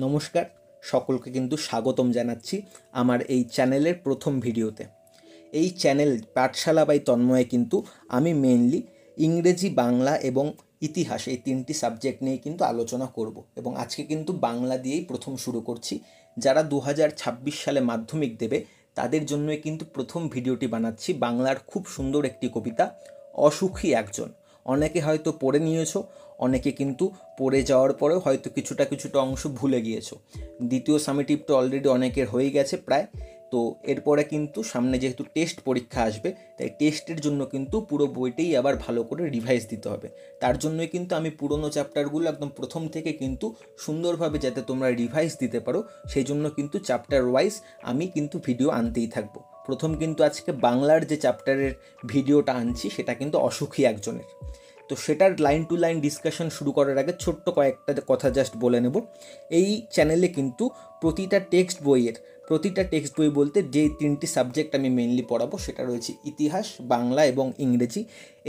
নমস্কার, সকলকে কিন্তু স্বাগতম জানাচ্ছি আমার এই চ্যানেলের প্রথম ভিডিওতে। এই চ্যানেল পাঠশালা বাই তন্ময়ে কিন্তু আমি মেইনলি ইংরেজি, বাংলা এবং ইতিহাস এই তিনটি সাবজেক্ট নিয়ে কিন্তু আলোচনা করব এবং আজকে কিন্তু বাংলা দিয়েই প্রথম শুরু করছি। যারা 2026 সালে মাধ্যমিক দেবে তাদের জন্যই কিন্তু প্রথম ভিডিওটি বানাচ্ছি। বাংলার খুব সুন্দর একটি কবিতা, অসুখী একজন। অনেকে হয়তো পড়ে নিয়েছো, অনেকে কিন্তু পড়ে যাওয়ার পরেও হয়তো কিছুটা কিছুটা অংশ ভুলে গিয়েছো। দ্বিতীয় সামেটিভটা অলরেডি অনেকের হয়ে গেছে প্রায়। তো এরপরে কিন্তু সামনে যেহেতু টেস্ট পরীক্ষা আসবে, তাই টেস্টের জন্য কিন্তু পুরো বইটাই আবার ভালো করে রিভাইজ দিতে হবে। তার জন্যই কিন্তু আমি পুরনো চ্যাপ্টারগুলো একদম প্রথম থেকে কিন্তু সুন্দরভাবে যাতে তোমরা রিভাইজ দিতে পারো, সেই জন্য কিন্তু চ্যাপ্টার ওয়াইজ আমি কিন্তু ভিডিও আনতেই থাকবো। প্রথম কিন্তু আজকে বাংলার যে চ্যাপ্টারের ভিডিওটা আনছি সেটা কিন্তু অসুখী একজনের। তো সেটার লাইন টু লাইন ডিসকাশন শুরু করার আগে ছোট্ট কয়েকটা কথা জাস্ট বলে নেব। এই চ্যানেলে কিন্তু প্রতিটা টেক্সট বই বলতে যে তিনটি সাবজেক্ট আমি মেনলি পড়াবো সেটা রয়েছে ইতিহাস, বাংলা এবং ইংরেজি।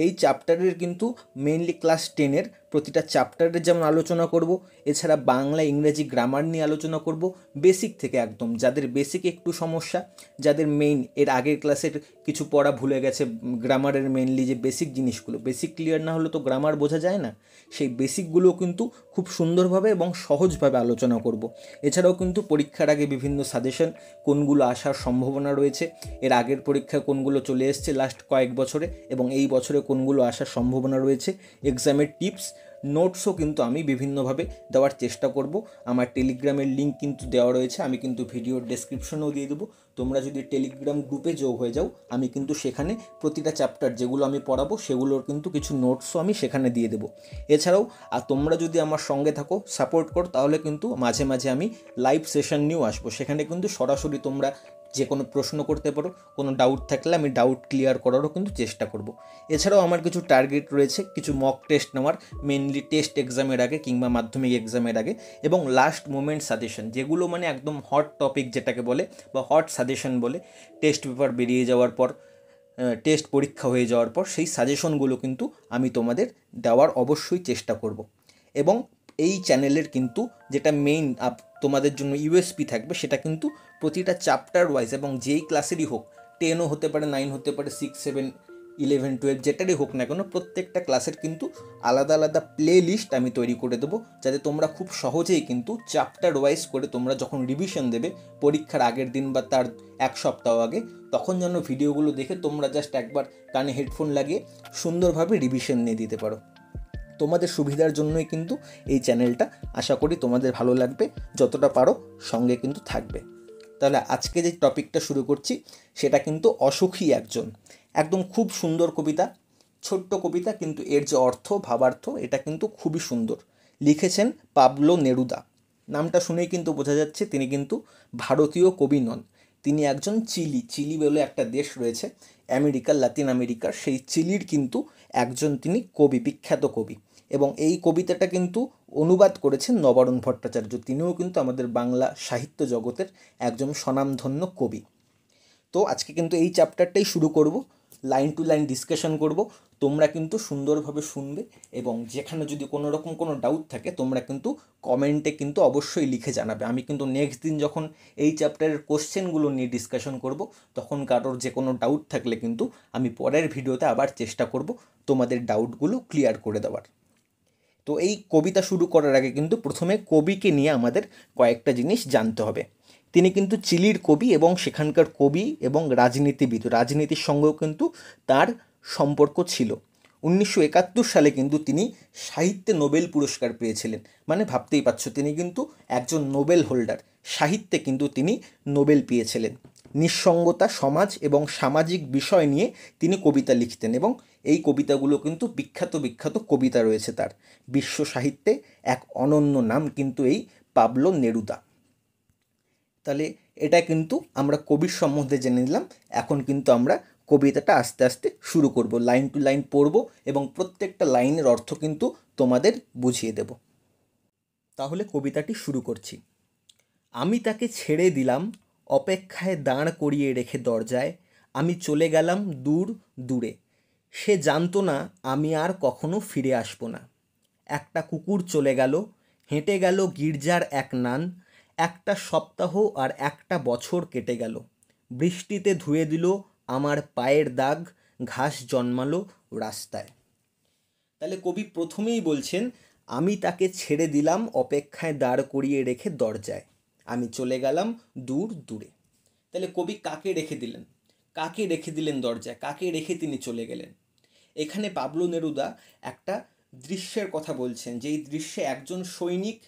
এই চ্যাপ্টারের কিন্তু মেনলি ক্লাস 10-এর প্রতিটা চ্যাপ্টারের যেমন আলোচনা করব, এছাড়া বাংলা ইংরেজি গ্রামার নিয়ে আলোচনা করব বেসিক থেকে একদম। যাদের বেসিক একটু সমস্যা, যাদের মেইন এর আগের ক্লাসের কিছু পড়া ভুলে গেছে, গ্রামারের মেনলি যে বেসিক জিনিসগুলো, বেসিক ক্লিয়ার না হলে তো গ্রামার বোঝা যায় না, সেই বেসিকগুলো কিন্তু খুব সুন্দরভাবে এবং সহজভাবে আলোচনা করব। এছাড়াও কিন্তু পরীক্ষার আগে বিভিন্ন সাজেশন, কোনগুলো আসার সম্ভাবনা রয়েছে, এর আগের পরীক্ষায় কোনগুলো চলে এসছে লাস্ট কয়েক বছরে এবং এই বছরে কোনগুলো আসার সম্ভাবনা রয়েছে, এক্সামের টিপস, নোটসও কিন্তু আমি বিভিন্নভাবে দেওয়ার চেষ্টা করব। আমার টেলিগ্রামের লিঙ্ক কিন্তু দেওয়া রয়েছে, আমি কিন্তু ভিডিওর ডেসক্রিপশনেও দিয়ে দেবো। তোমরা যদি টেলিগ্রাম গ্রুপে যোগ হয়ে যাও, আমি কিন্তু সেখানে প্রতিটা চ্যাপ্টার যেগুলো আমি পড়াবো সেগুলোর কিন্তু কিছু নোটসও আমি সেখানে দিয়ে দেবো। এছাড়াও তোমরা যদি আমার সঙ্গে থাকো, সাপোর্ট করো, তাহলে কিন্তু মাঝে মাঝে আমি লাইভ সেশন নিয়েও আসবো। সেখানে কিন্তু সরাসরি তোমরা যে কোনো প্রশ্ন করতে পারো, কোনো ডাউট থাকলে আমি ডাউট ক্লিয়ার করারও কিন্তু চেষ্টা করব। এছাড়াও আমার কিছু টার্গেট রয়েছে, কিছু মক টেস্ট নেওয়ার, মেনলি টেস্ট এক্সামের আগে কিংবা মাধ্যমিক এক্সামের আগে, এবং লাস্ট মোমেন্ট সাজেশন, যেগুলো মানে একদম হট টপিক যেটাকে বলে বা হট সাজেশন বলে, টেস্ট পেপার বেরিয়ে যাওয়ার পর, টেস্ট পরীক্ষা হয়ে যাওয়ার পর সেই সাজেশনগুলো কিন্তু আমি তোমাদের দেওয়ার অবশ্যই চেষ্টা করব। এবং এই চ্যানেলের কিন্তু যেটা মেইন তোমাদের জন্য ইউএসপি থাকবে, সেটা কিন্তু প্রতিটা চ্যাপ্টার ওয়াইজ এবং যেই ক্লাসেরই হোক, 10ও হতে পারে, 9 হতে পারে, 6, 7, 11, 12 যেটারই হোক না কেন, প্রত্যেকটা ক্লাসের কিন্তু আলাদা আলাদা প্লে লিস্ট আমি তৈরি করে দেবো, যাতে তোমরা খুব সহজেই কিন্তু চ্যাপ্টার ওয়াইজ করে তোমরা যখন রিভিশন দেবে পরীক্ষার আগের দিন বা তার এক সপ্তাহ আগে, তখন যেন ভিডিওগুলো দেখে তোমরা জাস্ট একবার কানে হেডফোন লাগিয়ে সুন্দরভাবে রিভিশন নিয়ে দিতে পারো। তোমাদের সুবিধার জন্যই কিন্তু এই চ্যানেলটা, আশা করি তোমাদের ভালো লাগবে, যতটা পারো সঙ্গে কিন্তু থাকবে। তাহলে আজকে যে টপিকটা শুরু করছি সেটা কিন্তু অসুখী একজন। একদম খুব সুন্দর কবিতা, ছোট্ট কবিতা, কিন্তু এর যে অর্থ, ভাবার্থ, এটা কিন্তু খুবই সুন্দর। লিখেছেন পাবলো নেরুদা। নামটা শুনেই কিন্তু বোঝা যাচ্ছে তিনি কিন্তু ভারতীয় কবি নন, তিনি একজন চিলি বলে একটা দেশ রয়েছে লাতিন আমেরিকার, সেই চিলির কিন্তু একজন তিনি কবি, বিখ্যাত কবি। এবং এই কবিতাটা কিন্তু অনুবাদ করেছেন নবারুণ ভট্টাচার্য, তিনিও কিন্তু আমাদের বাংলা সাহিত্য জগতের একজন স্বনামধন্য কবি। তো আজকে কিন্তু এই চ্যাপ্টারটাই শুরু করব, লাইন টু লাইন ডিসকাশন করব। তোমরা কিন্তু সুন্দরভাবে শুনবে এবং যেখানে যদি কোনো রকম কোনো ডাউট থাকে তোমরা কিন্তু কমেন্টে কিন্তু অবশ্যই লিখে জানাবে। আমি কিন্তু নেক্সট দিন যখন এই চ্যাপ্টারের কোশ্চেনগুলো নিয়ে ডিসকাশন করব, তখন কারোর যে কোনো ডাউট থাকলে কিন্তু আমি পরের ভিডিওতে আবার চেষ্টা করব তোমাদের ডাউটগুলো ক্লিয়ার করে দেওয়ার। তো এই কবিতা শুরু করার আগে কিন্তু প্রথমে কবিকে নিয়ে আমাদের কয়েকটা জিনিস জানতে হবে। তিনি কিন্তু চিলির কবি এবং সেখানকার কবি এবং রাজনীতিবিদ, রাজনীতির সঙ্গেও কিন্তু তার সম্পর্ক ছিল। 1971 সালে কিন্তু তিনি সাহিত্যে নোবেল পুরস্কার পেয়েছিলেন। মানে ভাবতেই পারছো, তিনি কিন্তু একজন নোবেল হোল্ডার, সাহিত্যে কিন্তু তিনি নোবেল পেয়েছিলেন। নিঃসঙ্গতা, সমাজ এবং সামাজিক বিষয় নিয়ে তিনি কবিতা লিখতেন এবং এই কবিতাগুলো কিন্তু বিখ্যাত বিখ্যাত কবিতা রয়েছে তার। বিশ্ব সাহিত্যে এক অনন্য নাম কিন্তু এই পাবলো নেরুদা। তাহলে এটা কিন্তু আমরা কবির সম্বন্ধে জেনে নিলাম। এখন কিন্তু আমরা কবিতাটা আস্তে আস্তে শুরু করব, লাইন টু লাইন পড়ব এবং প্রত্যেকটা লাইনের অর্থ কিন্তু তোমাদের বুঝিয়ে দেব। তাহলে কবিতাটি শুরু করছি। আমি তাকে ছেড়ে দিলাম, অপেক্ষায় দাঁড় করিয়ে রেখে দরজায়। আমি চলে গেলাম দূর দূরে, সে জানতো না আমি আর কখনো ফিরে আসবো না। একটা কুকুর চলে গেল, হেঁটে গেল গির্জার এক নান, একটা সপ্তাহ আর একটা বছর কেটে গেল। বৃষ্টিতে ধুয়ে দিল আমার পায়ের দাগ, ঘাস জন্মালো রাস্তায়। তাহলে কবি প্রথমেই বলছেন, আমি তাকে ছেড়ে দিলাম অপেক্ষায় দাঁড় করিয়ে রেখে দরজায়, আমি চলে গেলাম দূর দূরে। তাহলে কবি কাকে রেখে দিলেন? কাকে রেখে দিলেন দরজায়? কাকে রেখে তিনি চলে গেলেন? এখানে পাবলো নেরুদা একটা দৃশ্যের কথা বলছেন, যেই দৃশ্যে একজন সৈনিক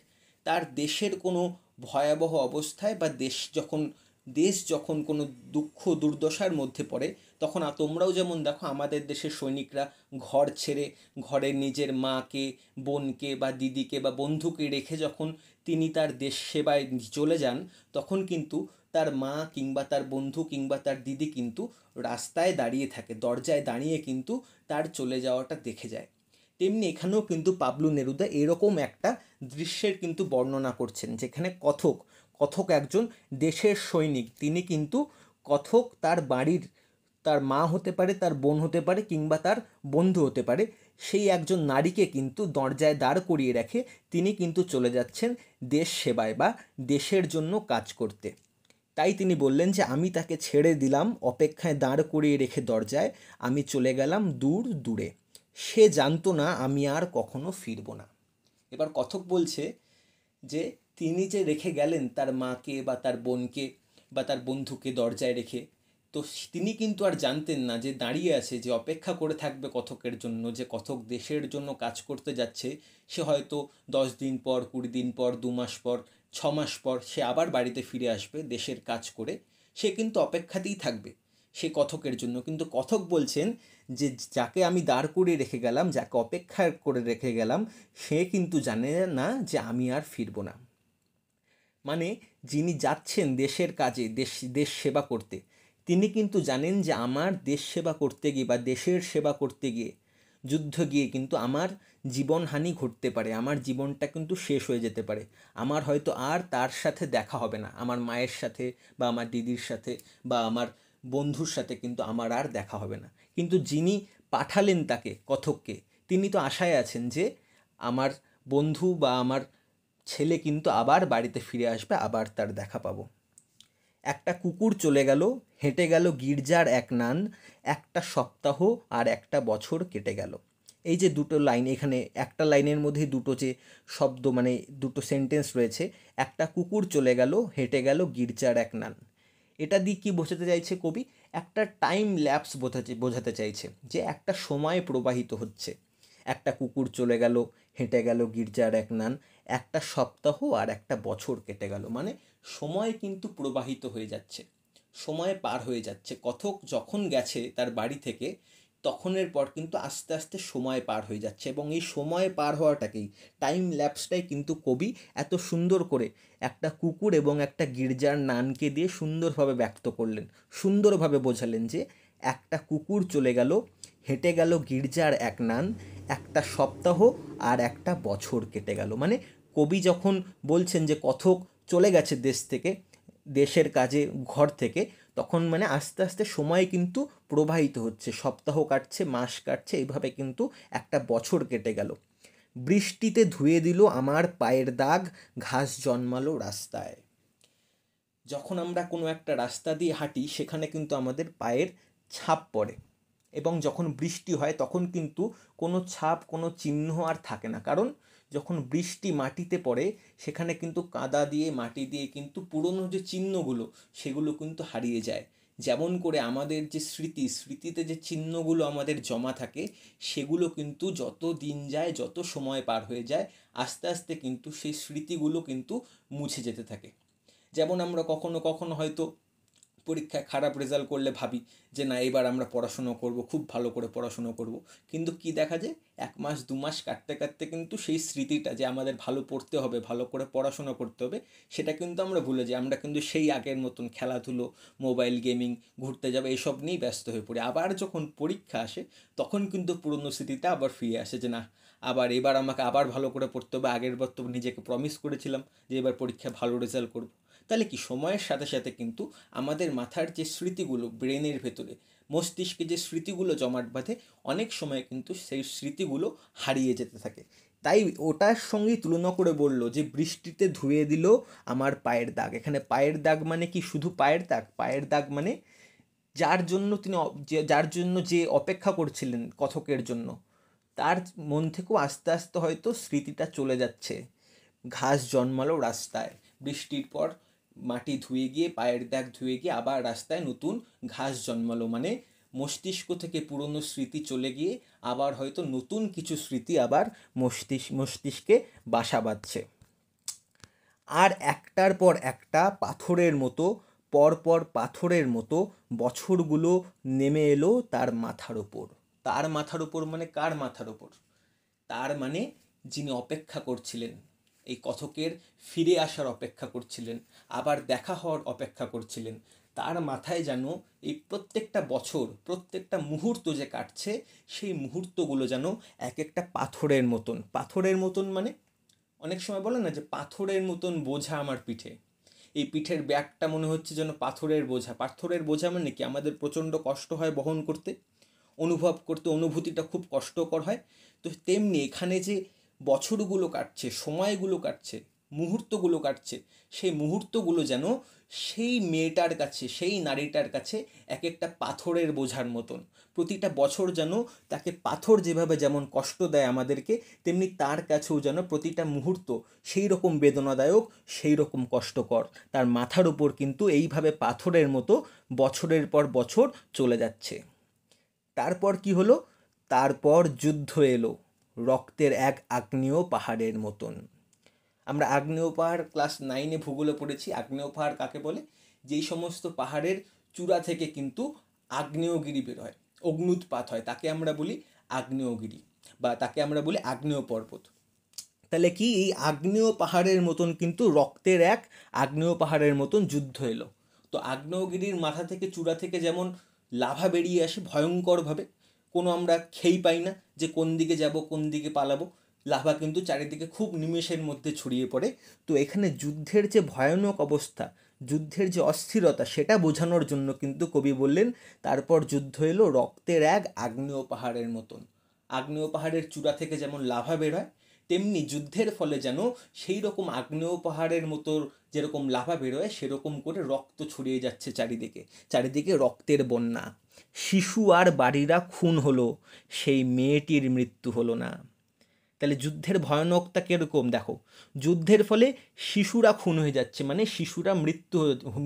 তার দেশের কোনো ভয়াবহ অবস্থায় বা দেশ যখন কোনো দুঃখ দুর্দশার মধ্যে পড়ে, তখন তোমরাও যেমন দেখো আমাদের দেশের সৈনিকরা ঘর ছেড়ে, ঘরের নিজের মাকে, বোনকে বা দিদিকে বা বন্ধুকে রেখে যখন তিনি তার দেশ সেবায় চলে যান, তখন কিন্তু তার মা কিংবা তার বন্ধু কিংবা তার দিদি কিন্তু রাস্তায় দাঁড়িয়ে থাকে, দরজায় দাঁড়িয়ে কিন্তু তার চলে যাওয়াটা দেখে যায়। তেমনি এখানেও কিন্তু পাবলো নেরুদা এরকম একটা দৃশ্যের কিন্তু বর্ণনা করছেন, যেখানে কথক একজন দেশের সৈনিক, তিনি কিন্তু কথক তার বাড়ির, তার মা হতে পারে, তার বোন হতে পারে কিংবা তার বন্ধু হতে পারে, সেই একজন নারীকে কিন্তু দরজায় দাঁড় করিয়ে রেখে তিনি কিন্তু চলে যাচ্ছেন দেশ সেবায় বা দেশের জন্য কাজ করতে। তাই তিনি বললেন যে আমি তাকে ছেড়ে দিলাম অপেক্ষায় দাঁড় করিয়ে রেখে দরজায়, আমি চলে গেলাম দূর দূরে। সে জানতো না আমি আর কখনো ফিরব না। এবার কথক বলছে যে তিনি যে রেখে গেলেন তার মাকে বা তার বোনকে বা তার বন্ধুকে দরজায় রেখে, তো তিনি কিন্তু আর জানতেন না যে দাঁড়িয়ে আছে, যে অপেক্ষা করে থাকবে কথকের জন্য, যে কথক দেশের জন্য কাজ করতে যাচ্ছে, সে হয়তো 10 দিন পর, 20 দিন পর, 2 মাস পর, 6 মাস পর সে আবার বাড়িতে ফিরে আসবে দেশের কাজ করে। সে কিন্তু অপেক্ষাতেই থাকবে সে কথকের জন্য। কিন্তু কথক বলছেন যে যাকে আমি দাঁড় করিয়ে রেখে গেলাম, যাকে অপেক্ষা করে রেখে গেলাম, সে কিন্তু জানে না যে আমি আর ফিরব না। মানে যিনি যাচ্ছেন দেশের কাজে, দেশ সেবা করতে, তিনি কিন্তু জানেন যে আমার দেশ সেবা করতে গিয়ে বা দেশের সেবা করতে গিয়ে, যুদ্ধ গিয়ে কিন্তু আমার জীবনহানি ঘটতে পারে, আমার জীবনটা কিন্তু শেষ হয়ে যেতে পারে, আমার হয়তো আর তার সাথে দেখা হবে না, আমার মায়ের সাথে বা আমার দিদির সাথে বা আমার বন্ধুর সাথে কিন্তু আমার আর দেখা হবে না। কিন্তু যিনি পাঠালেন তাকে, কথককে, তিনি তো আশায় আছেন যে আমার বন্ধু বা আমার ছেলে কিন্তু আবার বাড়িতে ফিরে আসবে, আবার তার দেখা পাবো। একটা কুকুর চলে গেল, হেঁটে গেল গির্জার এক নান, একটা সপ্তাহ আর একটা বছর কেটে গেল। এই যে দুটো লাইন, এখানে একটা লাইনের মধ্যে দুটো যে শব্দ, মানে দুটো সেন্টেন্স রয়েছে, একটা কুকুর চলে গেল, হেঁটে গেল গির্জার এক নান, এটা দিয়ে কী বোঝাতে চাইছে কবি? একটা টাইম ল্যাপস বোঝাতে চাইছে, যে একটা সময় প্রবাহিত হচ্ছে। একটা কুকুর চলে গেল, হেঁটে গেল গির্জার এক নান, একটা সপ্তাহ আর একটা বছর কেটে গেল, মানে সময় কিন্তু প্রবাহিত হয়ে যাচ্ছে, সময় পার হয়ে যাচ্ছে। কথক যখন গেছে তার বাড়ি থেকে, তখনের পর কিন্তু আস্তে আস্তে সময় পার হয়ে যাচ্ছে, এবং এই সময় পার হওয়াটাকেই, টাইম ল্যাপসটাই কিন্তু কবি এত সুন্দর করে একটা কুকুর এবং একটা গির্জার নানকে দিয়ে সুন্দরভাবে ব্যক্ত করলেন, সুন্দরভাবে বোঝালেন যে একটা কুকুর চলে গেল, হেঁটে গেল গির্জার এক নান, একটা সপ্তাহ আর একটা বছর কেটে গেল। মানে কবি যখন বলছেন যে কথক চলে গেছে দেশ থেকে, দেশের কাজে, ঘর থেকে, তখন মানে আস্তে আস্তে সময় কিন্তু প্রবাহিত হচ্ছে, সপ্তাহ কাটছে, মাস কাটছে, এইভাবে কিন্তু একটা বছর কেটে গেল। বৃষ্টিতে ধুয়ে দিল আমার পায়ের দাগ, ঘাস জন্মালো রাস্তায়। যখন আমরা কোনো একটা রাস্তা দিয়ে হাঁটি, সেখানে কিন্তু আমাদের পায়ের ছাপ পড়ে, এবং যখন বৃষ্টি হয় তখন কিন্তু কোনো ছাপ, কোনো চিহ্ন আর থাকে না, কারণ যখন বৃষ্টি মাটিতে পড়ে, সেখানে কিন্তু কাদা দিয়ে, মাটি দিয়ে কিন্তু পুরনো যে চিহ্নগুলো, সেগুলো কিন্তু হারিয়ে যায়। যেমন করে আমাদের যে স্মৃতিতে যে চিহ্নগুলো আমাদের জমা থাকে, সেগুলো কিন্তু যত দিন যায়, যত সময় পার হয়ে যায়, আস্তে আস্তে কিন্তু সেই স্মৃতিগুলো কিন্তু মুছে যেতে থাকে। যেমন আমরা কখনো কখনো হয়তো পরীক্ষায় খারাপ রেজাল্ট করলে ভাবি যে না, এবার আমরা পড়াশুনো করব, খুব ভালো করে পড়াশুনো করব, কিন্তু কি দেখা যায়, 1 মাস 2 মাস কাটতে কাটতে কিন্তু সেই স্মৃতিটা, যে আমাদের ভালো পড়তে হবে, ভালো করে পড়াশোনা করতে হবে, সেটা কিন্তু আমরা ভুলে যাই। আমরা কিন্তু সেই আগের মতন খেলাধুলো, মোবাইল গেমিং, ঘুরতে যাবে, এসব নিয়েই ব্যস্ত হয়ে পড়ি। আবার যখন পরীক্ষা আসে, তখন কিন্তু পুরনো স্মৃতিটা আবার ফিরে আসে, যে না, এবার আমাকে আবার ভালো করে পড়তে হবে, আগের বার তো নিজেকে প্রমিস করেছিলাম যে এবার পরীক্ষায় ভালো রেজাল্ট করব। তাহলে কি, সময়ের সাথে সাথে কিন্তু আমাদের মাথার যে স্মৃতিগুলো, ব্রেনের ভেতরে, মস্তিষ্কে যে স্মৃতিগুলো জমাট বাঁধে, অনেক সময় কিন্তু সেই স্মৃতিগুলো হারিয়ে যেতে থাকে। তাই ওটার সঙ্গেই তুলনা করে বলল যে বৃষ্টিতে ধুয়ে দিল আমার পায়ের দাগ। এখানে পায়ের দাগ মানে কি শুধু পায়ের দাগ? পায়ের দাগ মানে যার জন্য যার জন্য যে অপেক্ষা করছিলেন কথকের জন্য, তার মন থেকেও আস্তে আস্তে হয়তো স্মৃতিটা চলে যাচ্ছে। ঘাস জন্মালো রাস্তায়, বৃষ্টির পর মাটি ধুয়ে গিয়ে, পায়ের দাগ ধুয়ে গিয়ে আবার রাস্তায় নতুন ঘাস জন্মালো, মানে মস্তিষ্ক থেকে পুরনো স্মৃতি চলে গিয়ে আবার হয়তো নতুন কিছু স্মৃতি আবার মস্তিষ্কে বাসা বাঁধছে। আর একটার পর একটা পাথরের মতো, পরপর পাথরের মতো বছরগুলো নেমে এলো তার মাথার ওপর। তার মাথার ওপর মানে কার মাথার ওপর? তার মানে যিনি অপেক্ষা করছিলেন, এই কথকের ফিরে আসার অপেক্ষা করছিলেন, আবার দেখা হওয়ার অপেক্ষা করছিলেন, তার মাথায় যেন এই প্রত্যেকটা বছর, প্রত্যেকটা মুহূর্ত যে কাটছে, সেই মুহূর্তগুলো যেন এক একটা পাথরের মতন। পাথরের মতন মানে অনেক সময় বলে না যে পাথরের মতন বোঝা আমার পিঠে, এই পিঠের ব্যাগটা মনে হচ্ছে যেন পাথরের বোঝা। পাথরের বোঝা মানে কি আমাদের প্রচণ্ড কষ্ট হয় বহন করতে, অনুভব করতে, অনুভূতিটা খুব কষ্টকর হয়। তো তেমনি এখানে যে বছরগুলো কাটছে, সময়গুলো কাটছে, মুহূর্তগুলো কাটছে, সেই মুহূর্তগুলো যেন সেই মেয়েটার কাছে, সেই নারীটার কাছে এক একটা পাথরের বোঝার মতন। প্রতিটা বছর যেন তাকে পাথর যেভাবে যেমন কষ্ট দেয় আমাদেরকে, তেমনি তার কাছেও যেন প্রতিটা মুহূর্ত সেই রকম বেদনাদায়ক, সেই রকম কষ্টকর। তার মাথার উপর কিন্তু এইভাবে পাথরের মতো বছরের পর বছর চলে যাচ্ছে। তারপর কি হলো? তারপর যুদ্ধ এলো, রক্তের এক আগ্নেয় পাহাড়ের মতন। আমরা আগ্নেয় পাহাড় ক্লাস 9-এ ভূগোলে পড়েছি। আগ্নেয় পাহাড় কাকে বলে? যেই সমস্ত পাহাড়ের চূড়া থেকে কিন্তু আগ্নেয়গিরি বের হয়, অগ্নুৎপাত হয়, তাকে আমরা বলি আগ্নেয়গিরি, বা তাকে আমরা বলি আগ্নেয় পর্বত। তাহলে কি এই আগ্নেয় পাহাড়ের মতন কিন্তু রক্তের এক আগ্নেয় পাহাড়ের মতন যুদ্ধ এলো। তো আগ্নেয়গিরির মাথা থেকে, চূড়া থেকে যেমন লাভা বেরিয়ে আসে ভয়ঙ্করভাবে, কোনো আমরা খেই পাই না যে কোন দিকে যাব, কোন দিকে পালাবো, লাভা কিন্তু চারিদিকে খুব নিমেষের মধ্যে ছড়িয়ে পড়ে। তো এখানে যুদ্ধের যে ভয়ানক অবস্থা, যুদ্ধের যে অস্থিরতা, সেটা বোঝানোর জন্য কিন্তু কবি বললেন তারপর যুদ্ধ এলো রক্তের এক আগ্নেয় পাহাড়ের মতন। আগ্নেয় পাহাড়ের চূড়া থেকে যেমন লাভা বের হয়, তেমনি যুদ্ধের ফলে যেন সেই রকম আগ্নেয় পাহাড়ের মতো যেরকম লাভা বেরোয়, সেরকম করে রক্ত ছড়িয়ে যাচ্ছে চারিদিকে, চারিদিকে রক্তের বন্যা। শিশু আর বাড়িরা খুন হলো, সেই মেয়েটির মৃত্যু হলো না। তাহলে যুদ্ধের ভয়ানকতা কীরকম দেখো, যুদ্ধের ফলে শিশুরা খুন হয়ে যাচ্ছে, মানে শিশুরা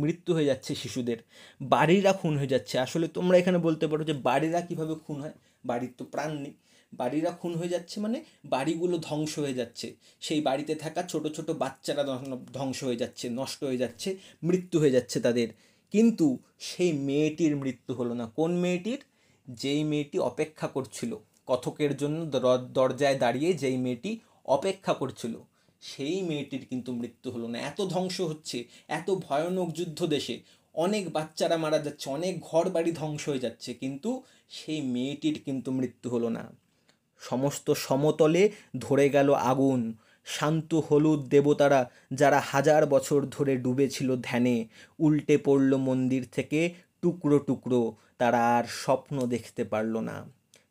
মৃত্যু হয়ে যাচ্ছে শিশুদের। বাড়িরা খুন হয়ে যাচ্ছে। আসলে তোমরা এখানে বলতে পারো যে বাড়িরা কিভাবে খুন হয়, বাড়ির তো প্রাণ নেই। বাড়িরা খুন হয়ে যাচ্ছে মানে বাড়িগুলো ধ্বংস হয়ে যাচ্ছে, সেই বাড়িতে থাকা ছোট ছোট বাচ্চারা ধ্বংস হয়ে যাচ্ছে, নষ্ট হয়ে যাচ্ছে, মৃত্যু হয়ে যাচ্ছে তাদের। কিন্তু সেই মেয়েটির মৃত্যু হলো না। কোন মেয়েটির? যেই মেয়েটি অপেক্ষা করছিল কথকের জন্য, দরজায় দাঁড়িয়ে যেই মেয়েটি অপেক্ষা করছিল, সেই মেয়েটির কিন্তু মৃত্যু হলো না। এত ধ্বংস হচ্ছে, এত ভয়ানক যুদ্ধ দেশে, অনেক বাচ্চারা মারা যাচ্ছে, অনেক ঘর বাড়ি ধ্বংস হয়ে যাচ্ছে, কিন্তু সেই মেয়েটির কিন্তু মৃত্যু হলো না। সমস্ত সমতলে ধরে গেল আগুন। শান্ত হলুদ দেবতারা, যারা হাজার বছর ধরে ডুবেছিল ধ্যানে, উল্টে পড়ল মন্দির থেকে টুকরো টুকরো, তারা আর স্বপ্ন দেখতে পারল না।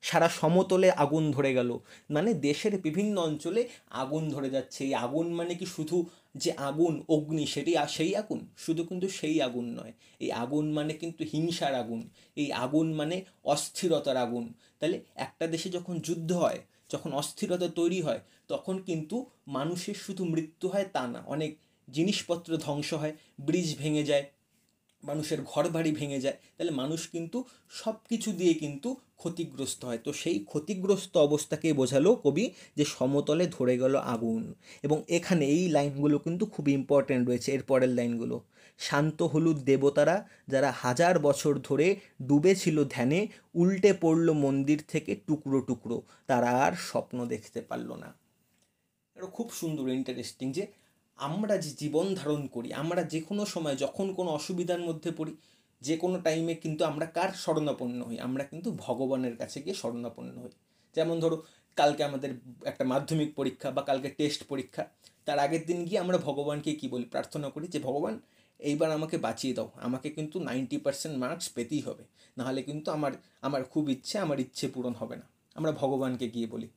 সারা সমতলে আগুন ধরে গেল, মানে দেশের বিভিন্ন অঞ্চলে আগুন ধরে যাচ্ছে। এই আগুন মানে কি শুধু যে আগুন, অগ্নি, সেটি সেই আগুন? শুধু কিন্তু সেই আগুন নয়। এই আগুন মানে কিন্তু হিংসার আগুন, এই আগুন মানে অস্থিরতার আগুন। তাহলে একটা দেশে যখন যুদ্ধ হয়, যখন অস্থিরতা তৈরি হয়, তখন কিন্তু মানুষের শুধু মৃত্যু হয় তা না, অনেক জিনিসপত্র ধ্বংস হয়, ব্রিজ ভেঙে যায়, মানুষের ঘর বাড়ি ভেঙে যায়। তাহলে মানুষ কিন্তু সব কিছু দিয়ে কিন্তু ক্ষতিগ্রস্ত হয়। তো সেই ক্ষতিগ্রস্ত অবস্থাকেই বোঝালো কবি যে সমতলে ধরে গেল আগুন। এবং এখানে এই লাইনগুলো কিন্তু খুব ইম্পর্ট্যান্ট রয়েছে, এর পরের লাইনগুলো। শান্ত হলুদ দেবতারা, যারা হাজার বছর ধরে ডুবেছিল ধ্যানে, উল্টে পড়ল মন্দির থেকে টুকরো টুকরো, তারা আর স্বপ্ন দেখতে পারল না। এটা খুব সুন্দর, ইন্টারেস্টিং যে আমরা যে জীবন ধারণ করি, আমরা যে কোনো সময় যখন কোনো অসুবিধার মধ্যে পড়ি, যে কোনো টাইমে কিন্তু আমরা কার শরণাপন্ন হই? আমরা কিন্তু ভগবানের কাছে গিয়ে শরণাপন্ন হই। যেমন ধরো কালকে আমাদের একটা মাধ্যমিক পরীক্ষা বা কালকে টেস্ট পরীক্ষা, তার আগের দিন গিয়ে আমরা ভগবানকে কী বলি? প্রার্থনা করি যে ভগবান এইবার আমাকে বাঁচিয়ে দাও, আমাকে কিন্তু 90% মার্কস পেতেই হবে, নাহলে কিন্তু আমার আমার খুব ইচ্ছে, আমার ইচ্ছে পূরণ হবে না। আমরা ভগবানকে গিয়ে বলি।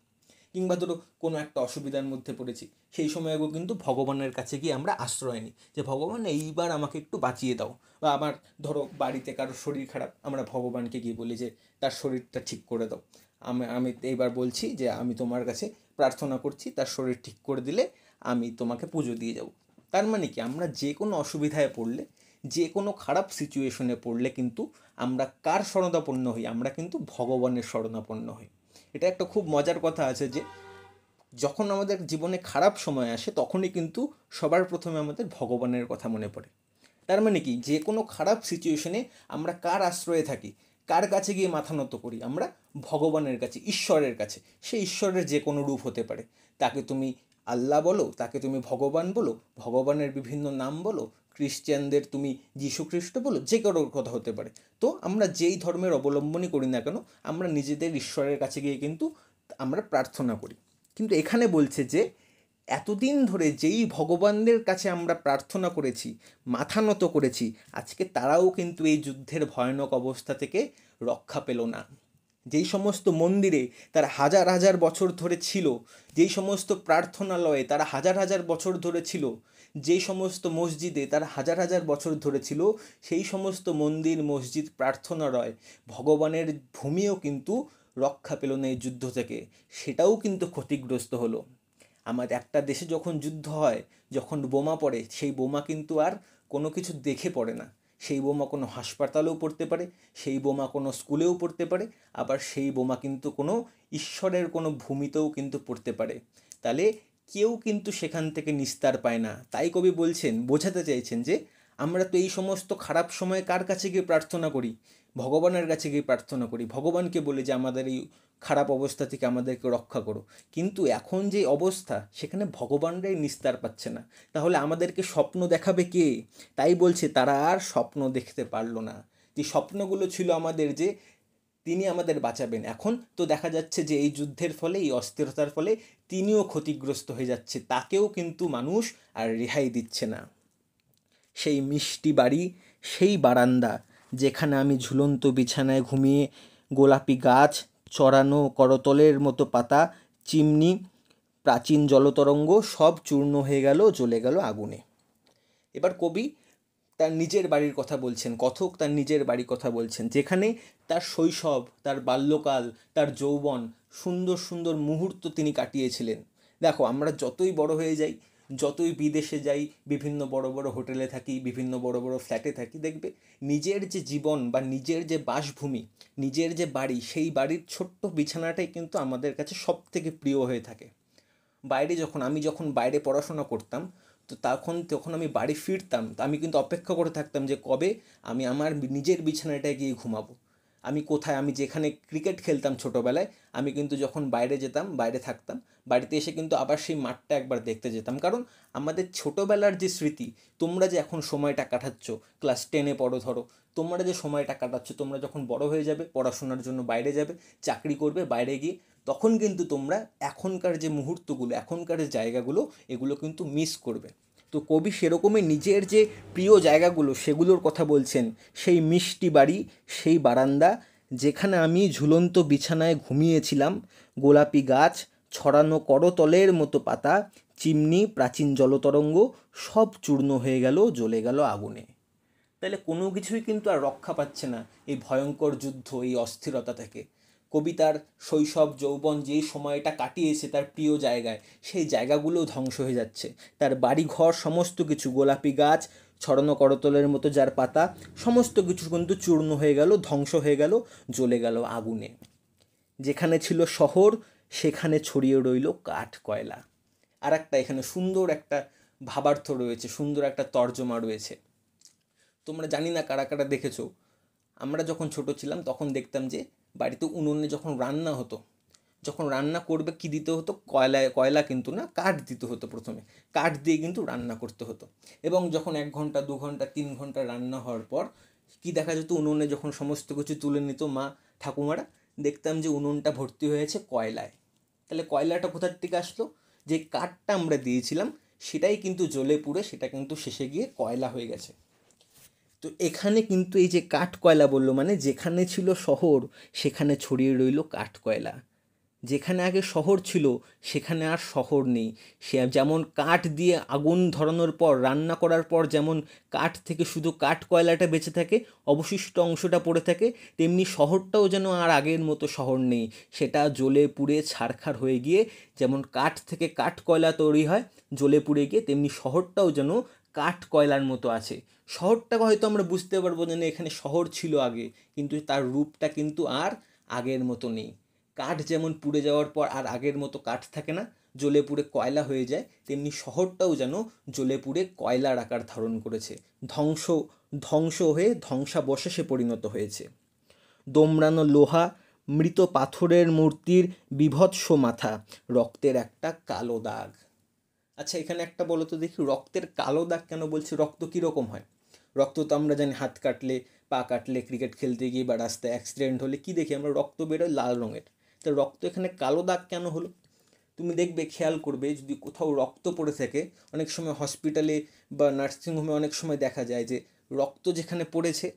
কিংবা ধরো কোনো একটা অসুবিধার মধ্যে পড়েছি, সেই সময়ও কিন্তু ভগবানের কাছে গিয়ে আমরা আশ্রয় নিই যে ভগবান এইবার আমাকে একটু বাঁচিয়ে দাও। বা আমার ধরো বাড়িতে কারো শরীর খারাপ, আমরা ভগবানকে গিয়ে বলি যে তার শরীরটা ঠিক করে দাও। আমি আমি এইবার বলছি যে আমি তোমার কাছে প্রার্থনা করছি, তার শরীর ঠিক করে দিলে আমি তোমাকে পুজো দিয়ে যাব। তার মানে কি, আমরা যে কোনো অসুবিধায় পড়লে, যে কোনো খারাপ সিচুয়েশনে পড়লে কিন্তু আমরা কার শরণাপন্ন হই? আমরা কিন্তু ভগবানের শরণাপন্ন হই। এটা একটা খুব মজার কথা আছে যে যখন আমাদের জীবনে খারাপ সময় আসে তখনই কিন্তু সবার প্রথমে আমাদের ভগবানের কথা মনে পড়ে। তার মানে কি, যে কোনো খারাপ সিচুয়েশনে আমরা কার আশ্রয়ে থাকি, কার কাছে গিয়ে মাথা নত করি? আমরা ভগবানের কাছে, ঈশ্বরের কাছে। সে ঈশ্বরের যে কোনো রূপ হতে পারে। তাকে তুমি আল্লাহ বলো, তাকে তুমি ভগবান বলো, ভগবানের বিভিন্ন নাম বলো, খ্রিশ্চানদের তুমি যীশুখ্রিস্ট বলো, যে কারো কথা হতে পারে। তো আমরা যেই ধর্মের অবলম্বনই করি না কেন, আমরা নিজেদের ঈশ্বরের কাছে গিয়ে কিন্তু আমরা প্রার্থনা করি। কিন্তু এখানে বলছে যে এতদিন ধরে যেই ভগবানদের কাছে আমরা প্রার্থনা করেছি, মাথা নত করেছি, আজকে তারাও কিন্তু এই যুদ্ধের ভয়ানক অবস্থা থেকে রক্ষা পেল না। যেই সমস্ত মন্দিরে তারা হাজার হাজার বছর ধরে ছিল, যেই সমস্ত প্রার্থনালয়ে তারা হাজার হাজার বছর ধরে ছিল, যেই সমস্ত মসজিদে তারা হাজার হাজার বছর ধরে ছিল, সেই সমস্ত মন্দির, মসজিদ, প্রার্থনালয়, ভগবানের ভূমিও কিন্তু রক্ষা পেল না এই যুদ্ধ থেকে। সেটাও কিন্তু ক্ষতিগ্রস্ত হলো। আমার একটা দেশে যখন যুদ্ধ হয়, যখন বোমা পড়ে, সেই বোমা কিন্তু আর কোনো কিছু দেখে পড়ে না। সেই বোমা কোনো হাসপাতালেও পড়তে পারে, সেই বোমা কোনো স্কুলেও পড়তে পারে, আবার সেই বোমা কিন্তু কোনো ঈশ্বরের কোনো ভূমিতেও কিন্তু পড়তে পারে। তাহলে কেউ কিন্তু সেখান থেকে নিস্তার পায় না। তাই কবি বলছেন, বোঝাতে চাইছেন যে আমরা তো এই সমস্ত খারাপ সময়ে কার কাছে গিয়ে প্রার্থনা করি? ভগবানের কাছে গিয়ে প্রার্থনা করি, ভগবানকে বলি যে আমাদের এই খারাপ অবস্থা থেকে আমাদেরকে রক্ষা করো। কিন্তু এখন যে অবস্থা, সেখানে ভগবানরাই নিস্তার পাচ্ছে না। তাহলে আমাদেরকে স্বপ্ন দেখাবে কে? তাই বলছে তারা আর স্বপ্ন দেখতে পারলো না। যে স্বপ্নগুলো ছিল আমাদের যে তিনি আমাদের বাঁচাবেন, এখন তো দেখা যাচ্ছে যে এই যুদ্ধের ফলে, এই অস্থিরতার ফলে তিনিও ক্ষতিগ্রস্ত হয়ে যাচ্ছে, তাকেও কিন্তু মানুষ আর রেহাই দিচ্ছে না। সেই মিষ্টি বাড়ি, সেই বারান্দা, যেখানে আমি ঝুলন্ত বিছানায় ঘুমিয়ে, গোলাপি গাছ, চড়ানো করতলের মতো পাতা, চিমনি, প্রাচীন জলতরঙ্গ সব চূর্ণ হয়ে গেল, জ্বলে গেল আগুনে। এবার কবি তার নিজের বাড়ির কথা বলছেন, কথক তার নিজের বাড়ির কথা বলছেন, যেখানে তার শৈশব, তার বাল্যকাল, তার যৌবন, সুন্দর সুন্দর মুহূর্ত তিনি কাটিয়েছিলেন। দেখো, আমরা যতই বড় হয়ে যাই, যতই বিদেশে যাই, বিভিন্ন বড় বড় হোটেলে থাকি, বিভিন্ন বড় বড় ফ্ল্যাটে থাকি, দেখবে নিজের যে জীবন বা নিজের যে বাসভূমি, নিজের যে বাড়ি, সেই বাড়ির ছোট্ট বিছানাটাই কিন্তু আমাদের কাছে সব থেকে প্রিয় হয়ে থাকে। বাইরে যখন বাইরে পড়াশোনা করতাম, তো তখন তখন আমি বাড়ি ফিরতাম, তো আমি কিন্তু অপেক্ষা করে থাকতাম যে কবে আমি আমার নিজের বিছানাটায় গিয়ে ঘুমাবো। আমি কোথায়, আমি যেখানে ক্রিকেট খেলতাম ছোটোবেলায়, আমি কিন্তু যখন বাইরে যেতাম, বাইরে থাকতাম, বাড়িতে এসে কিন্তু আবার সেই মাঠটা একবার দেখতে যেতাম। কারণ আমাদের ছোটোবেলার যে স্মৃতি, তোমরা যে এখন সময়টা কাটাচ্ছ, ক্লাস 10-এ পড়ো ধরো, তোমরা যে সময়টা কাটাচ্ছ, তোমরা যখন বড় হয়ে যাবে, পড়াশোনার জন্য বাইরে যাবে, চাকরি করবে বাইরে গিয়ে, তখন কিন্তু তোমরা এখনকার যে মুহূর্তগুলো, এখনকার যে জায়গাগুলো, এগুলো কিন্তু মিস করবে। তো কবি সেরকমই নিজের যে প্রিয় জায়গাগুলো, সেগুলোর কথা বলছেন। সেই মিষ্টি বাড়ি, সেই বারান্দা, যেখানে আমি ঝুলন্ত বিছানায় ঘুমিয়েছিলাম, গোলাপি গাছ, ছড়ানো করতলের মতো পাতা, চিমনি, প্রাচীন জলতরঙ্গ সব চূর্ণ হয়ে গেল, জ্বলে গেল আগুনে। তাহলে কোনো কিছুই কিন্তু আর রক্ষা পাচ্ছে না এই ভয়ঙ্কর যুদ্ধ, এই অস্থিরতা থেকে। কবিতার শৈশব যৌবন যেই সময়টা কাটিয়েছে তার প্রিয় জায়গায়, সেই জায়গাগুলোও ধ্বংস হয়ে যাচ্ছে। তার বাড়িঘর, সমস্ত কিছু, গোলাপি গাছ, ছড়ানো করতলের মতো যার পাতা, সমস্ত কিছু কিন্তু চূর্ণ হয়ে গেল, ধ্বংস হয়ে গেল, জ্বলে গেল আগুনে। যেখানে ছিল শহর, সেখানে ছড়িয়ে রইল কাঠ কয়লা। আর একটা এখানে সুন্দর একটা ভাবার্থ রয়েছে, সুন্দর একটা তর্জমা রয়েছে। তোমরা জানি না কারা কারা দেখেছো, আমরা যখন ছোট ছিলাম তখন দেখতাম যে বাড়িতে উনুনে যখন রান্না হতো, যখন রান্না করবে কি দিতে হতো? কয়লা কিন্তু না, কাঠ দিতে হতো প্রথমে। কাঠ দিয়ে কিন্তু রান্না করতে হতো। এবং যখন 1 ঘন্টা, 2 ঘন্টা, 3 ঘন্টা রান্না হওয়ার পর কি দেখা যেত? উনুনে যখন সমস্ত কিছু তুলে নিত মা, ঠাকুমারা, দেখতাম যে উনুনটা ভর্তি হয়েছে কয়লায়। তাহলে কয়লাটা কোথার থেকে আসলো? যে কাঠটা আমরা দিয়েছিলাম, সেটাই কিন্তু জ্বলে পুড়ে সেটা কিন্তু শেষে গিয়ে কয়লা হয়ে গেছে। তো এখানে কিন্তু এই যে কাঠ কয়লা বললো, মানে যেখানে ছিল শহর, সেখানে ছড়িয়ে রইল কাঠ কয়লা। যেখানে আগে শহর ছিল সেখানে আর শহর নেই। সে যেমন কাঠ দিয়ে আগুন ধরানোর পর, রান্না করার পর যেমন কাঠ থেকে শুধু কাঠ কয়লাটা বেঁচে থাকে, অবশিষ্ট অংশটা পড়ে থাকে, তেমনি শহরটাও যেন আর আগের মতো শহর নেই। সেটা জ্বলে পুড়ে ছারখার হয়ে গিয়ে, যেমন কাঠ থেকে কাঠ কয়লা তৈরি হয় জ্বলে পুড়ে গিয়ে, তেমনি শহরটাও যেন কাঠ কয়লার মতো আছে। শহরটাকে হয়তো আমরা বুঝতে পারবো যে না, এখানে শহর ছিল আগে, কিন্তু তার রূপটা কিন্তু আর আগের মতো নেই। কাঠ যেমন পুড়ে যাওয়ার পর আর আগের মতো কাঠ থাকে না, জ্বলে পুড়ে কয়লা হয়ে যায়, তেমনি শহরটাও যেন জ্বলে পুড়ে কয়লার আকার ধারণ করেছে। ধ্বংস ধ্বংস হয়ে ধ্বংসাবশেষে পরিণত হয়েছে। দোমড়ানো লোহা, মৃত পাথরের মূর্তির বীভৎস মাথা, রক্তের একটা কালো দাগ। আচ্ছা, এখানে একটা বলো তো দেখি, রক্তের কালো দাগ কেন বলছে? রক্ত কীরকম হয়? রক্ত তো আমরা জানি হাত কাটলে, পা কাটলে, ক্রিকেট খেলতে গিয়ে বা রাস্তায় অ্যাক্সিডেন্ট হলে কী দেখি আমরা? রক্ত বেরোয় লাল রঙের। তো রক্ত এখানে কালো দাগ কেন হলো? তুমি দেখবে, খেয়াল করবে, যদি কোথাও রক্ত পড়ে থাকে, অনেক সময় হসপিটালে বা নার্সিংহোমে অনেক সময় দেখা যায় যে রক্ত যেখানে পড়েছে,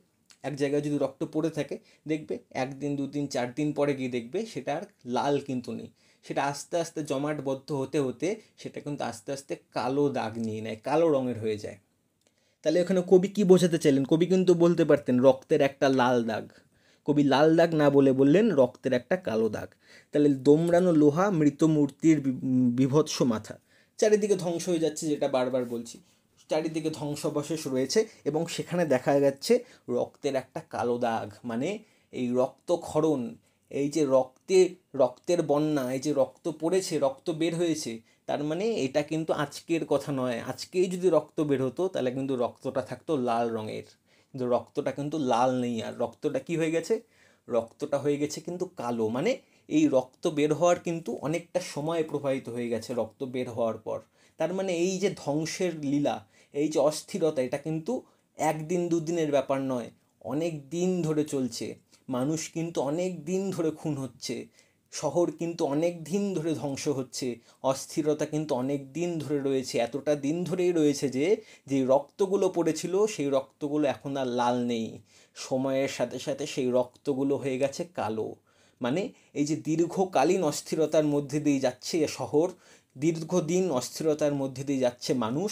এক জায়গায় যদি রক্ত পড়ে থাকে, দেখবে 1 দিন 2 দিন 4 দিন পরে গিয়ে দেখবে সেটা আর লাল কিন্তু নেই। সেটা আস্তে আস্তে জমাটবদ্ধ হতে হতে সেটা কিন্তু আস্তে আস্তে কালো দাগ নিয়ে নেয়, কালো রঙের হয়ে যায়। তাহলে এখানে কবি কি বোঝাতে চাইলেন? কবি কিন্তু বলতে পারতেন রক্তের একটা লাল দাগ। কবি লাল দাগ না বলে বললেন রক্তের একটা কালো দাগ। তাহলে দোমড়ানো লোহা, মৃত মূর্তির বীভৎস মাথা। চারিদিকে ধ্বংস হয়ে যাচ্ছে, যেটা বারবার বলছি, চারিদিকে ধ্বংসাবশেষ রয়েছে এবং সেখানে দেখা যাচ্ছে রক্তের একটা কালো দাগ। মানে এই রক্তক্ষরণ, এই যে রক্তের বন্যা, এই যে রক্ত পড়েছে, রক্ত বের হয়েছে, তার মানে এটা কিন্তু আজকের কথা নয়। আজকেই যদি রক্ত বের হতো তাহলে কিন্তু রক্তটা থাকতো লাল রঙের, কিন্তু রক্তটা কিন্তু লাল নেই। আর রক্তটা কি হয়ে গেছে? রক্তটা হয়ে গেছে কিন্তু কালো। মানে এই রক্ত বের হওয়ার কিন্তু অনেকটা সময় প্রবাহিত হয়ে গেছে রক্ত বের হওয়ার পর। তার মানে এই যে ধ্বংসের লীলা, এই যে অস্থিরতা, এটা কিন্তু 1 দিন 2 দিনের ব্যাপার নয়, অনেক দিন ধরে চলছে। মানুষ কিন্তু অনেক দিন ধরে খুন হচ্ছে, শহর কিন্তু অনেক দিন ধরে ধ্বংস হচ্ছে, অস্থিরতা কিন্তু অনেক দিন ধরে রয়েছে। এতটা দিন ধরেই রয়েছে যে যে রক্তগুলো পড়েছিল সেই রক্তগুলো এখন আর লাল নেই, সময়ের সাথে সাথে সেই রক্তগুলো হয়ে গেছে কালো। মানে এই যে দীর্ঘকালীন অস্থিরতার মধ্যে দিয়ে যাচ্ছে শহর, দীর্ঘদিন অস্থিরতার মধ্যে দিয়ে যাচ্ছে মানুষ,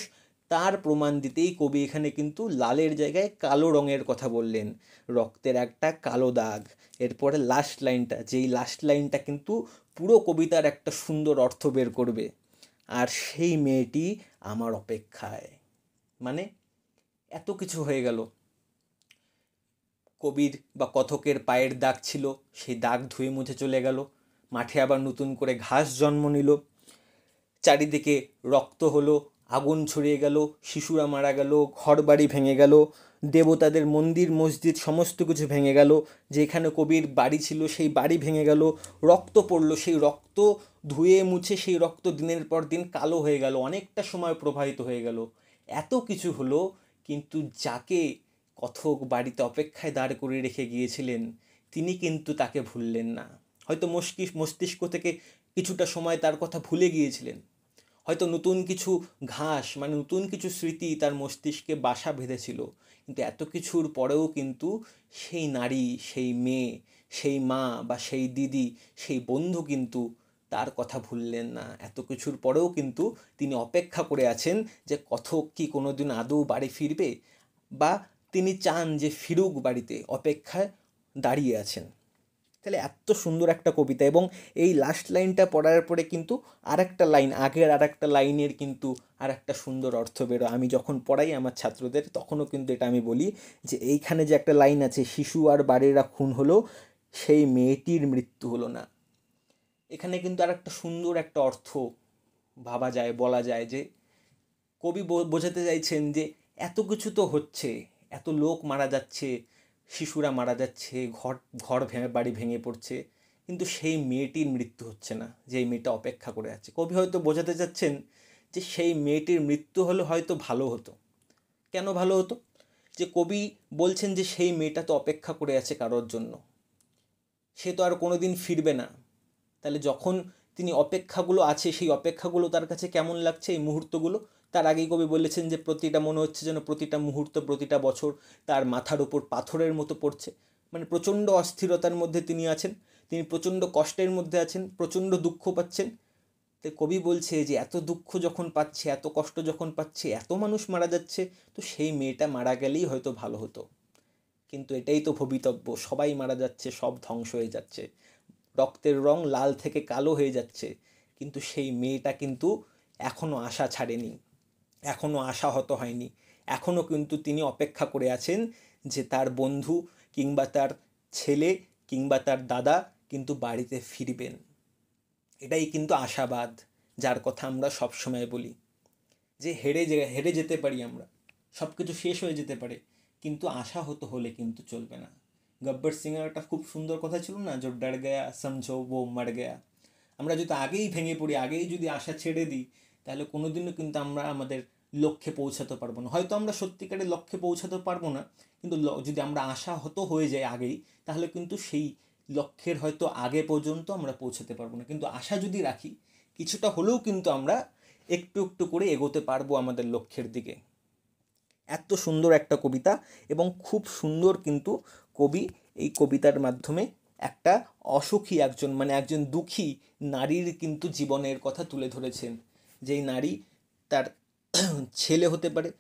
তার প্রমাণ দিতেই কবি এখানে কিন্তু লালের জায়গায় কালো রঙের কথা বললেন। রক্তের একটা কালো দাগ। এরপরে লাস্ট লাইনটা, যেই লাস্ট লাইনটা কিন্তু পুরো কবিতার একটা সুন্দর অর্থ বের করবে, আর সেই মেয়েটি আমার অপেক্ষায়। মানে এত কিছু হয়ে গেল, কবির বা কথকের পায়ের দাগ ছিল, সেই দাগ ধুয়ে মুছে চলে গেল, মাঠে আবার নতুন করে ঘাস জন্ম নিল, চারিদিকে রক্ত হলো, আগুন ছড়িয়ে গেল, শিশুরা মারা গেল, ঘরবাড়ি ভেঙে গেল, দেবতাদের মন্দির মসজিদ সমস্ত কিছু ভেঙে গেল, যেখানে কবির বাড়ি ছিল সেই বাড়ি ভেঙে গেল, রক্ত পড়লো, সেই রক্ত ধুয়ে মুছে সেই রক্ত দিনের পর দিন কালো হয়ে গেল, অনেকটা সময় প্রবাহিত হয়ে গেল। এত কিছু হলো, কিন্তু যাকে কথক বাড়িতে অপেক্ষায় দাঁড় করিয়ে রেখে গিয়েছিলেন তিনি কিন্তু তাকে ভুললেন না। হয়তো মস্তিষ্ক থেকে কিছুটা সময় তার কথা ভুলে গিয়েছিলেন, হয়তো নতুন কিছু ঘাস, মানে নতুন কিছু স্মৃতি তার মস্তিষ্কে বাসা বেঁধেছিল, কিন্তু এত কিছুর পরেও কিন্তু সেই নারী, সেই মেয়ে, সেই মা বা সেই দিদি, সেই বন্ধু কিন্তু তার কথা ভুললেন না। এত কিছুর পরেও কিন্তু তিনি অপেক্ষা করে আছেন যে কথক কি কোনোদিন আদৌ বাড়ি ফিরবে, বা তিনি চান যে ফিরুক বাড়িতে, অপেক্ষায় দাঁড়িয়ে আছেন। তাহলে এত সুন্দর একটা কবিতা, এবং এই লাস্ট লাইনটা পড়ার পরে কিন্তু আরেকটা লাইন, আগের আরেকটা লাইনের কিন্তু আরেকটা সুন্দর অর্থ বেরো। আমি যখন পড়াই আমার ছাত্রদের তখনও কিন্তু এটা আমি বলি যে এইখানে যে একটা লাইন আছে, শিশু আর বাড়িরা খুন হলো, সেই মেয়েটির মৃত্যু হলো না। এখানে কিন্তু আরেকটা সুন্দর একটা অর্থ ভাবা যায়, বলা যায় যে কবি বোঝাতে চাইছেন যে এত কিছু তো হচ্ছে, এত লোক মারা যাচ্ছে, শিশুরা মারা যাচ্ছে, ঘর ঘর ভেঙে বাড়ি ভেঙে পড়ছে, কিন্তু সেই মেয়েটির মৃত্যু হচ্ছে না, যেই মেয়েটা অপেক্ষা করে আছে। কবি হয়তো বোঝাতে চাচ্ছেন যে সেই মেয়েটির মৃত্যু হলে হয়তো ভালো হতো। কেন ভালো হতো? যে কবি বলছেন যে সেই মেয়েটা তো অপেক্ষা করে আছে কারোর জন্য, সে তো আর কোনো দিন ফিরবে না। তাহলে যখন তিনি অপেক্ষাগুলো আছে, সেই অপেক্ষাগুলো তার কাছে কেমন লাগছে, এই মুহূর্তগুলো? তার আগেই কবি বলেছেন যে প্রতিটা মনে হচ্ছে যেন প্রতিটা মুহূর্ত, প্রতিটা বছর তার মাথার উপর পাথরের মতো পড়ছে। মানে প্রচণ্ড অস্থিরতার মধ্যে তিনি আছেন। তিনি প্রচণ্ড কষ্টের মধ্যে আছেন, প্রচণ্ড দুঃখ পাচ্ছেন। তো কবি বলছে যে এত দুঃখ যখন পাচ্ছে, এত কষ্ট যখন পাচ্ছে, এত মানুষ মারা যাচ্ছে, তো সেই মেয়েটা মারা গেলেই হয়তো ভালো হতো। কিন্তু এটাই তো ভবিতব্য, সবাই মারা যাচ্ছে, সব ধ্বংস হয়ে যাচ্ছে, রক্তের রং লাল থেকে কালো হয়ে যাচ্ছে, কিন্তু সেই মেয়েটা কিন্তু এখনও আশা ছাড়েনি, এখনও আশাহত হয়নি, এখনও কিন্তু তিনি অপেক্ষা করে আছেন যে তার বন্ধু কিংবা তার ছেলে কিংবা তার দাদা কিন্তু বাড়িতে ফিরবেন। এটাই কিন্তু আশাবাদ, যার কথা আমরা সবসময় বলি যে হেরে যেতে পারি আমরা, সব কিছু শেষ হয়ে যেতে পারে, কিন্তু আশাহত হলে কিন্তু চলবে না। গব্বর সিংয়ের একটা খুব সুন্দর কথা ছিল না, যে ডর গয়া সমঝো ও মর গয়া। আমরা যদি আগেই ভেঙে পড়ি, আগেই যদি আশা ছেড়ে দিই, তাহলে কোনোদিনও কিন্তু আমরা আমাদের লক্ষ্যে পৌঁছাতে পারবো না। হয়তো আমরা সত্যিকারের লক্ষ্যে পৌঁছাতে পারবো না, কিন্তু যদি আমরা আশাহত হয়ে যাই আগেই, তাহলে কিন্তু সেই লক্ষ্যের হয়তো আগে পর্যন্ত আমরা পৌঁছাতে পারবো না। কিন্তু আশা যদি রাখি, কিছুটা হলেও কিন্তু আমরা একটু একটু করে এগোতে পারবো আমাদের লক্ষ্যের দিকে। এত সুন্দর একটা কবিতা, এবং খুব সুন্দর কিন্তু কবি এই কবিতার মাধ্যমে একটা অসুখী একজন, মানে একজন দুঃখী নারীর কিন্তু জীবনের কথা তুলে ধরেছেন। যেই নারী তার ছেলে হতে পারে,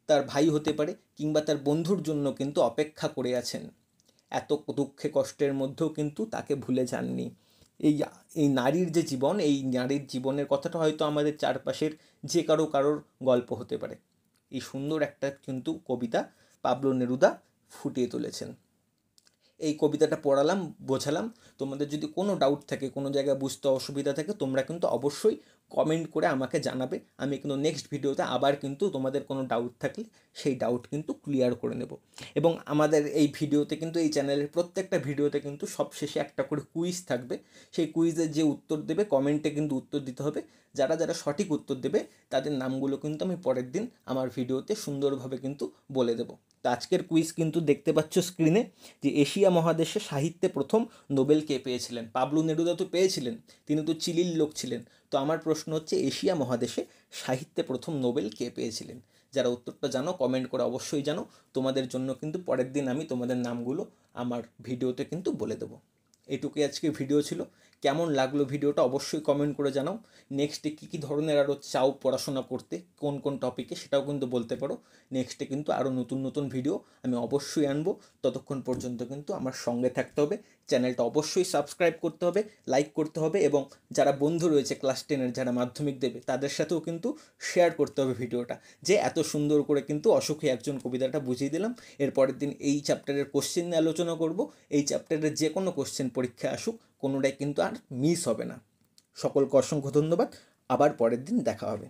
তার ভাই হতে পারে, কিংবা তার বন্ধুর জন্য কিন্তু অপেক্ষা করে আছেন। এত দুঃখে কষ্টের মধ্যেও কিন্তু তাকে ভুলে যাননি। এই এই নারীর যে জীবন, এই নারীর জীবনের কথাটা হয়তো আমাদের চারপাশের যে কারোর গল্প হতে পারে। এই সুন্দর একটা কিন্তু কবিতা পাবলো নেরুদা ফুটিয়ে তুলেছেন। এই কবিতাটা পড়ালাম, বোঝালাম। তোমাদের যদি কোনো ডাউট থাকে, কোনো জায়গায় বুঝতে অসুবিধা থাকে, তোমরা কিন্তু অবশ্যই কমেন্ট করে আমাকে জানাবে। আমি কিন্তু নেক্সট ভিডিওতে আবার কিন্তু তোমাদের কোনো ডাউট থাকলে সেই ডাউট কিন্তু ক্লিয়ার করে নেব। এবং আমাদের এই ভিডিওতে কিন্তু, এই চ্যানেলের প্রত্যেকটা ভিডিওতে কিন্তু সবশেষে একটা করে কুইজ থাকবে। সেই কুইজের যে উত্তর দেবে, কমেন্টে কিন্তু উত্তর দিতে হবে। যারা যারা সঠিক উত্তর দেবে তাদের নামগুলো কিন্তু আমি পরের দিন আমার ভিডিওতে সুন্দরভাবে কিন্তু বলে দেবো। তো আজকের কুইজ কিন্তু দেখতে পাচ্ছ স্ক্রিনে, যে এশিয়া মহাদেশে সাহিত্যে প্রথম নোবেল কে পেয়েছিলেন? পাবলো নেরুদা তো পেয়েছিলেন, তিনি তো চিলির লোক ছিলেন। তো আমার প্রশ্ন হচ্ছে, এশিয়া মহাদেশে সাহিত্যে প্রথম নোবেল কে পেয়েছিলেন? যারা উত্তরটা জানো কমেন্ট করে অবশ্যই জানো। তোমাদের জন্য কিন্তু পরের দিন আমি তোমাদের নামগুলো আমার ভিডিওতে কিন্তু বলে দেবো। এটুকুই আজকে ভিডিও ছিল। কেমন লাগলো ভিডিওটা অবশ্যই কমেন্ট করে জানাও। নেক্সটে কী ধরনের আরও চাও পড়াশোনা করতে, কোন কোন টপিকে, সেটাও কিন্তু বলতে পারো। নেক্সটে কিন্তু আরও নতুন নতুন ভিডিও আমি অবশ্যই আনবো। ততক্ষণ পর্যন্ত কিন্তু আমার সঙ্গে থাকতে হবে। চ্যানেলটা অবশ্যই সাবস্ক্রাইব করতে হবে, লাইক করতে হবে, এবং যারা বন্ধু রয়েছে ক্লাস 10-এর, যারা মাধ্যমিক দেবে, তাদের সাথেও কিন্তু শেয়ার করতে হবে ভিডিওটা, যে এত সুন্দর করে কিন্তু অসুখী একজন কবিতাটা বুঝিয়ে দিলাম। এর পরের দিন এই চ্যাপ্টারের কোশ্চেন নিয়ে আলোচনা করব। এই চ্যাপ্টারের যে কোনো কোশ্চেন পরীক্ষায় আসুক, কোনোটাই কিন্তু আর মিস হবে না। সকলকে অসংখ্য ধন্যবাদ। আবার পরের দিন দেখা হবে।